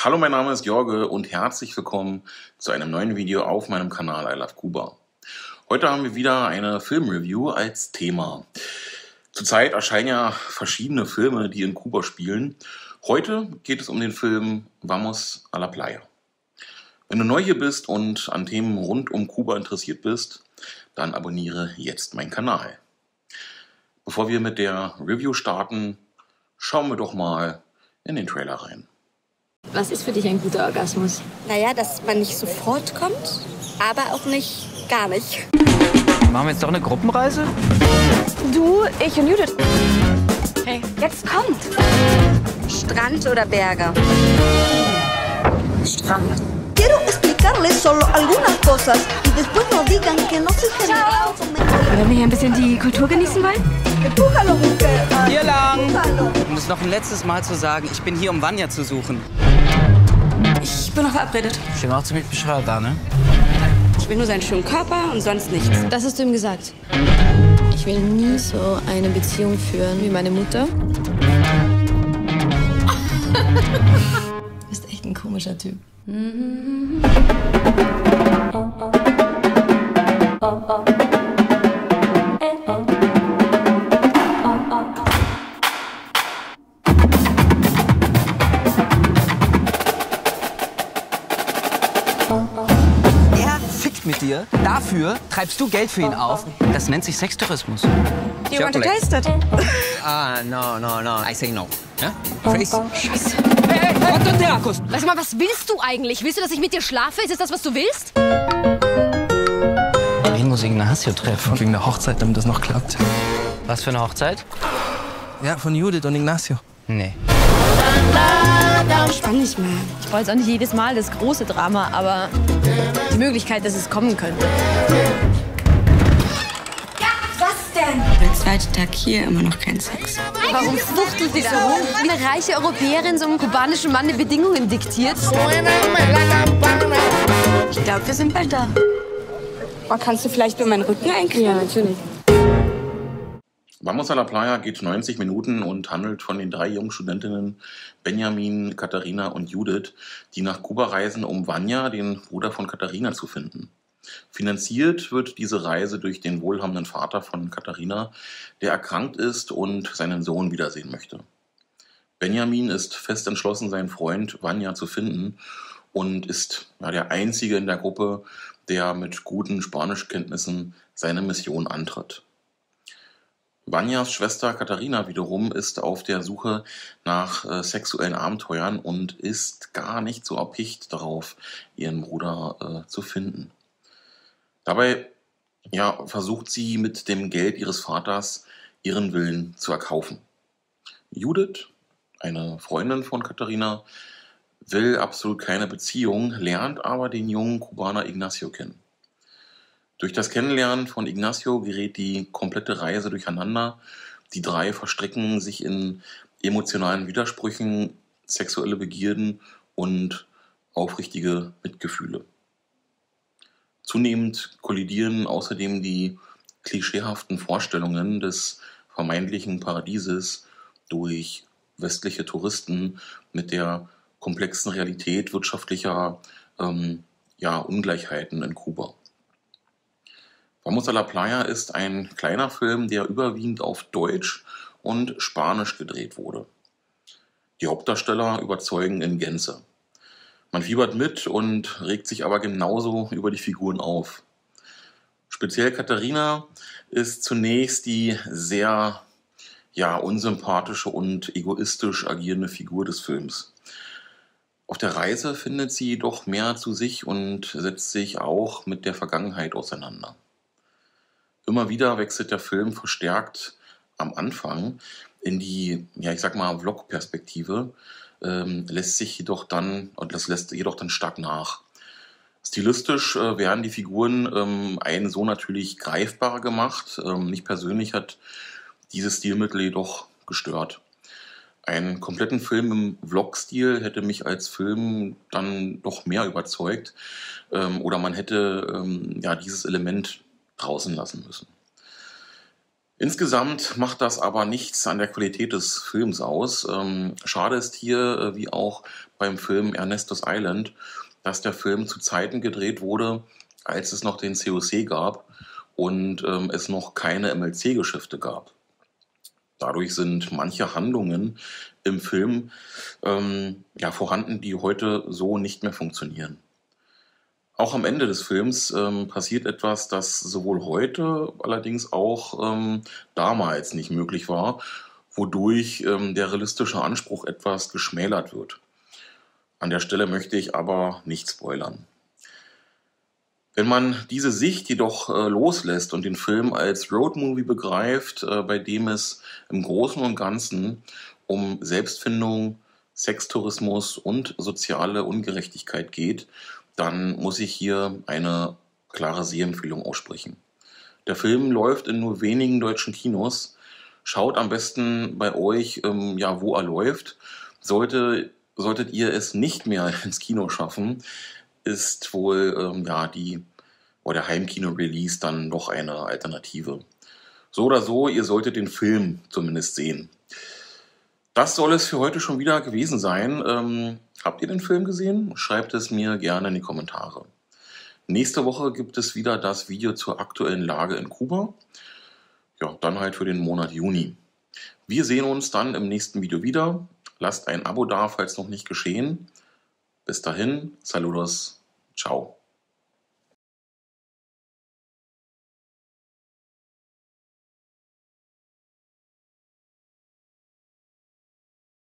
Hallo, mein Name ist Jorge und herzlich willkommen zu einem neuen Video auf meinem Kanal I Love Cuba. Heute haben wir wieder eine Filmreview als Thema. Zurzeit erscheinen ja verschiedene Filme, die in Kuba spielen. Heute geht es um den Film Vamos a la Playa. Wenn du neu hier bist und an Themen rund um Kuba interessiert bist, dann abonniere jetzt meinen Kanal. Bevor wir mit der Review starten, schauen wir doch mal in den Trailer rein. Was ist für dich ein guter Orgasmus? Naja, dass man nicht sofort kommt, aber auch nicht gar nicht. Machen wir jetzt doch eine Gruppenreise? Du, ich und Judith. Hey. Jetzt kommt. Strand oder Berge? Strand. Quiero explicarles solo algunas cosas y después no digan que no soy general. Wollen wir hier ein bisschen die Kultur genießen wollen? Empújalo, mujer. Hier lang! Empújalo. Um es noch ein letztes Mal zu sagen, ich bin hier, um Vanya zu suchen. Ich bin noch verabredet. Stimmt auch ziemlich bescheuert da, ne? Ich will nur seinen schönen Körper und sonst nichts. Das hast du ihm gesagt. Ich will nie so eine Beziehung führen wie meine Mutter. Du bist echt ein komischer Typ. Er fickt mit dir, dafür treibst du Geld für ihn auf. Das nennt sich Sextourismus. Do you want to taste it? No, I say no. Ja? Crazy. Scheiße. Hey, Terracos! Sag mal, was willst du eigentlich? Willst du, dass ich mit dir schlafe? Ist das das, was du willst? Wen muss Ignacio treffen? Und wegen der Hochzeit, damit das noch klappt. Was für eine Hochzeit? Ja, von Judith und Ignacio. Nee. Spann dich mal. Ich brauche jetzt auch nicht jedes Mal das große Drama, aber die Möglichkeit, dass es kommen könnte. Was denn? Der zweite Tag hier immer noch kein Sex. Warum fuchtelt die so rum? Wie eine reiche Europäerin so einem kubanischen Mann die Bedingungen diktiert. Ich glaube, wir sind bald da. Oh, kannst du vielleicht nur meinen Rücken eincremen? Ja, natürlich. Vamos a la Playa geht 90 Minuten und handelt von den 3 jungen Studentinnen Benjamin, Katharina und Judith, die nach Kuba reisen, um Vanya, den Bruder von Katharina, zu finden. Finanziert wird diese Reise durch den wohlhabenden Vater von Katharina, der erkrankt ist und seinen Sohn wiedersehen möchte. Benjamin ist fest entschlossen, seinen Freund Vanya zu finden und ist der Einzige in der Gruppe, der mit guten Spanischkenntnissen seine Mission antritt. Vanyas Schwester Katharina wiederum ist auf der Suche nach sexuellen Abenteuern und ist gar nicht so erpicht darauf, ihren Bruder zu finden. Dabei versucht sie mit dem Geld ihres Vaters ihren Willen zu erkaufen. Judith, eine Freundin von Katharina, will absolut keine Beziehung, lernt aber den jungen Kubaner Ignacio kennen. Durch das Kennenlernen von Ignacio gerät die komplette Reise durcheinander. Die 3 verstricken sich in emotionalen Widersprüchen, sexuelle Begierden und aufrichtige Mitgefühle. Zunehmend kollidieren außerdem die klischeehaften Vorstellungen des vermeintlichen Paradieses durch westliche Touristen mit der komplexen Realität wirtschaftlicher Ungleichheiten in Kuba. Vamos a la Playa ist ein kleiner Film, der überwiegend auf Deutsch und Spanisch gedreht wurde. Die Hauptdarsteller überzeugen in Gänze. Man fiebert mit und regt sich aber genauso über die Figuren auf. Speziell Katharina ist zunächst die sehr unsympathische und egoistisch agierende Figur des Films. Auf der Reise findet sie doch mehr zu sich und setzt sich auch mit der Vergangenheit auseinander. Immer wieder wechselt der Film verstärkt am Anfang in die, Vlog-Perspektive, lässt jedoch dann stark nach. Stilistisch werden die Figuren einen so natürlich greifbarer gemacht. Mich persönlich hat dieses Stilmittel jedoch gestört. Einen kompletten Film im Vlog-Stil hätte mich als Film dann doch mehr überzeugt. Oder man hätte dieses Element draußen lassen müssen. Insgesamt macht das aber nichts an der Qualität des Films aus. Schade ist hier, wie auch beim Film Ernestos Island, dass der Film zu Zeiten gedreht wurde, als es noch den COC gab und es noch keine MLC-Geschäfte gab. Dadurch sind manche Handlungen im Film vorhanden, die heute so nicht mehr funktionieren. Auch am Ende des Films passiert etwas, das sowohl heute, allerdings auch damals nicht möglich war, wodurch der realistische Anspruch etwas geschmälert wird. An der Stelle möchte ich aber nicht spoilern. Wenn man diese Sicht jedoch loslässt und den Film als Roadmovie begreift, bei dem es im Großen und Ganzen um Selbstfindung, Sextourismus und soziale Ungerechtigkeit geht, dann muss ich hier eine klare Sehempfehlung aussprechen. Der Film läuft in nur wenigen deutschen Kinos. Schaut am besten bei euch, wo er läuft. Solltet ihr es nicht mehr ins Kino schaffen, ist wohl der Heimkino-Release dann noch eine Alternative. So oder so, ihr solltet den Film zumindest sehen. Das soll es für heute schon wieder gewesen sein. Habt ihr den Film gesehen? Schreibt es mir gerne in die Kommentare. Nächste Woche gibt es wieder das Video zur aktuellen Lage in Kuba. Ja, dann halt für den Monat Juni. Wir sehen uns dann im nächsten Video wieder. Lasst ein Abo da, falls noch nicht geschehen. Bis dahin, saludos, ciao.